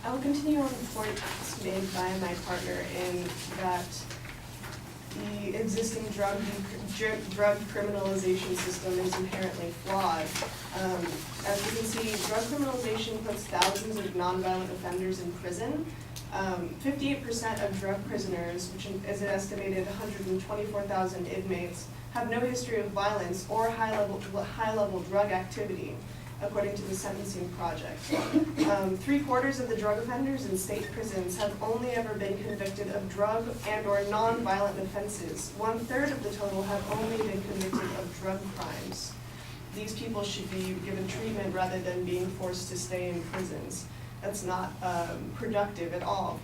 I will continue on the points made by my partner in that the existing drug criminalization system is inherently flawed. As you can see, drug criminalization puts thousands of nonviolent offenders in prison. 58% of drug prisoners, which is an estimated 124,000 inmates, have no history of violence or high-level drug activity, according to the Sentencing Project. 3/4 of the drug offenders in state prisons have only ever been convicted of drug and or non-violent offenses. 1/3 of the total have only been convicted of drug crimes. These people should be given treatment rather than being forced to stay in prisons. That's not productive at all.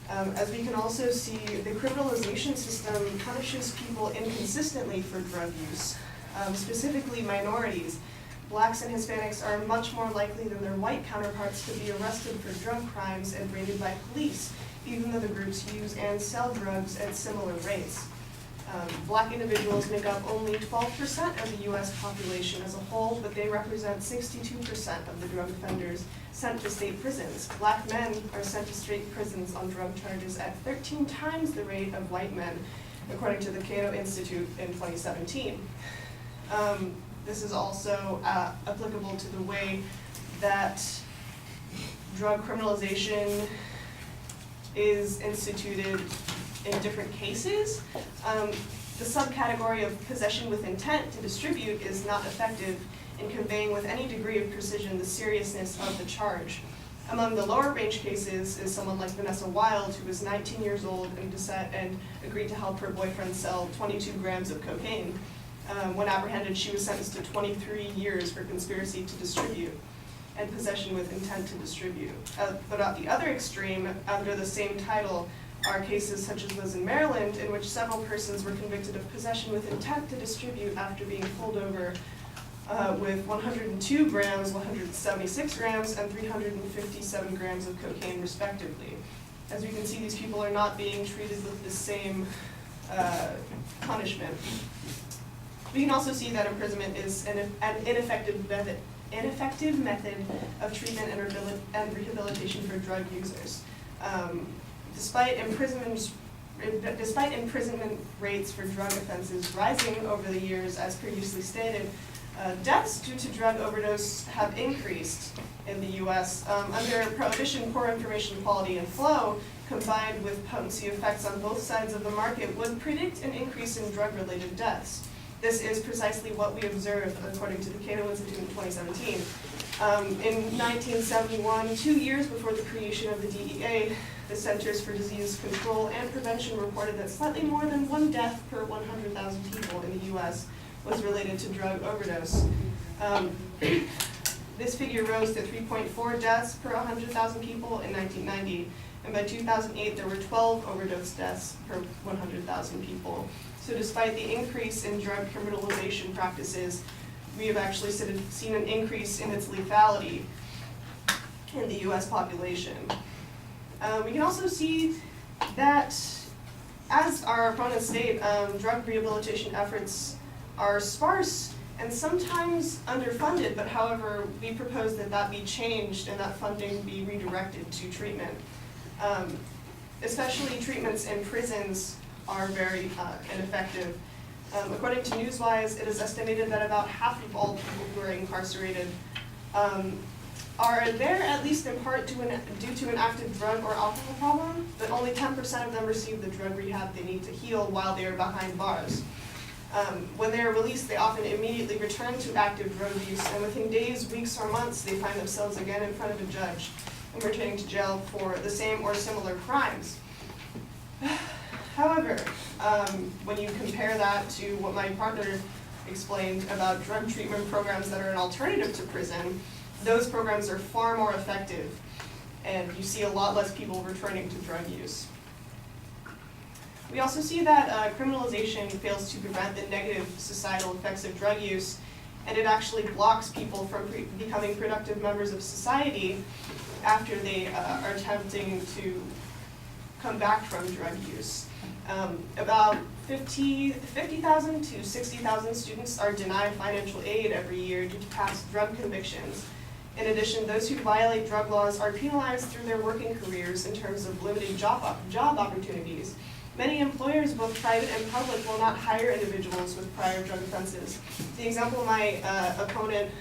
As we can also see, the criminalization system punishes people inconsistently for drug use, specifically minorities. Blacks and Hispanics are much more likely than their white counterparts to be arrested for drug crimes and raided by police, even though the groups use and sell drugs at similar rates. Black individuals make up only 12% of the US population as a whole, but they represent 62% of the drug offenders sent to state prisons. Black men are sent to state prisons on drug charges at 13 times the rate of white men, according to the Cato Institute in 2017. This is also applicable to the way that drug criminalization is instituted in different cases. The subcategory of possession with intent to distribute is not effective in conveying with any degree of precision the seriousness of the charge. Among the lower range cases is someone like Vanessa Wild, who was 19 years old and agreed to help her boyfriend sell 22 grams of cocaine. When apprehended, she was sentenced to 23 years for conspiracy to distribute and possession with intent to distribute. But at the other extreme, under the same title, are cases such as those in Maryland, in which several persons were convicted of possession with intent to distribute after being pulled over with 102 grams, 176 grams, and 357 grams of cocaine, respectively. As we can see, these people are not being treated with the same punishment. We can also see that imprisonment is an ineffective method of treatment and rehabilitation for drug users. Despite imprisonment rates for drug offenses rising over the years, as previously stated, deaths due to drug overdose have increased in the US. Under prohibition, poor information quality and flow, combined with potency effects on both sides of the market, would predict an increase in drug-related deaths. This is precisely what we observed, according to the Cato Institute in 2017. In 1971, 2 years before the creation of the DEA, the Centers for Disease Control and Prevention reported that slightly more than 1 death per 100,000 people in the US was related to drug overdose. This figure rose to 3.4 deaths per 100,000 people in 1990, and by 2008 there were 12 overdose deaths per 100,000 people. So despite the increase in drug criminalization practices, we have actually seen an increase in its lethality in the US population. We can also see that, as our opponents state, drug rehabilitation efforts are sparse and sometimes underfunded, but however, we propose that that be changed and that funding be redirected to treatment. Especially treatments in prisons are very ineffective. According to Newswise, it is estimated that about half of all people who are incarcerated are there at least in part due to an active drug or alcohol problem, but only 10% of them receive the drug rehab they need to heal while they are behind bars. When they are released, they often immediately return to active drug use, and within days, weeks, or months, they find themselves again in front of a judge and returning to jail for the same or similar crimes. However, when you compare that to what my partner explained about drug treatment programs that are an alternative to prison, those programs are far more effective, and you see a lot less people returning to drug use. We also see that criminalization fails to prevent the negative societal effects of drug use, and it actually blocks people from becoming productive members of society after they are attempting to come back from drug use. About 50,000 to 60,000 students are denied financial aid every year due to past drug convictions. In addition, those who violate drug laws are penalized through their working careers in terms of limited job opportunities. Many employers, both private and public, will not hire individuals with prior drug offenses. The example my opponent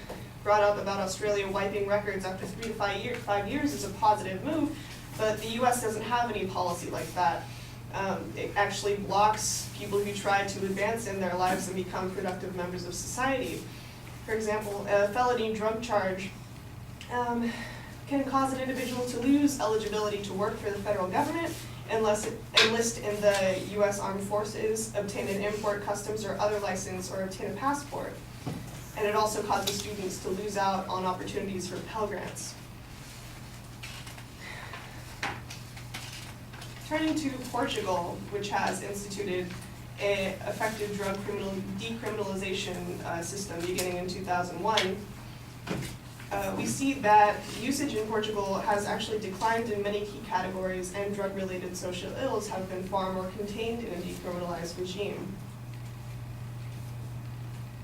brought up about Australia wiping records after 3 to 5 years is a positive move, but the US doesn't have any policy like that. It actually blocks people who try to advance in their lives and become productive members of society. For example, a felony drug charge can cause an individual to lose eligibility to work for the federal government, enlist in the U.S. Armed Forces, obtain an import, customs, or other license, or obtain a passport. And it also causes students to lose out on opportunities for Pell Grants. Turning to Portugal, which has instituted an effective drug decriminalization system beginning in 2001, we see that usage in Portugal has actually declined in many key categories, and drug-related social ills have been far more contained in a decriminalized regime.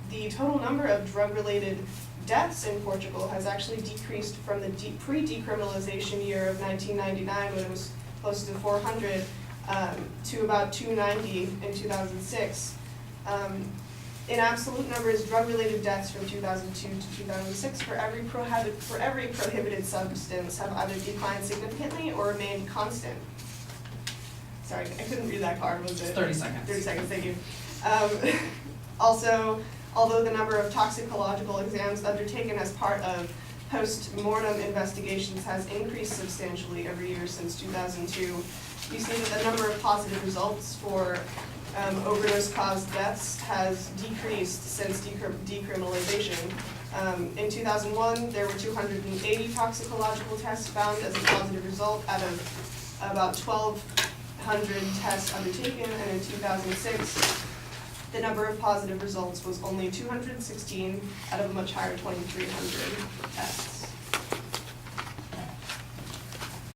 The total number of drug-related deaths in Portugal has actually decreased from the pre-decriminalization year of 1999, when it was close to 400, to about 290 in 2006. In absolute numbers, drug-related deaths from 2002 to 2006 for every prohibited substance have either declined significantly or remained constant. Sorry, I couldn't read that card, was it? 30 seconds. 30 seconds, thank you. Also, although the number of toxicological exams undertaken as part of post-mortem investigations has increased substantially every year since 2002, we see that the number of positive results for overdose-caused deaths has decreased since decriminalization. In 2001, there were 280 toxicological tests found as a positive result out of about 1,200 tests undertaken, and in 2006, the number of positive results was only 216 out of a much higher 2,300 tests.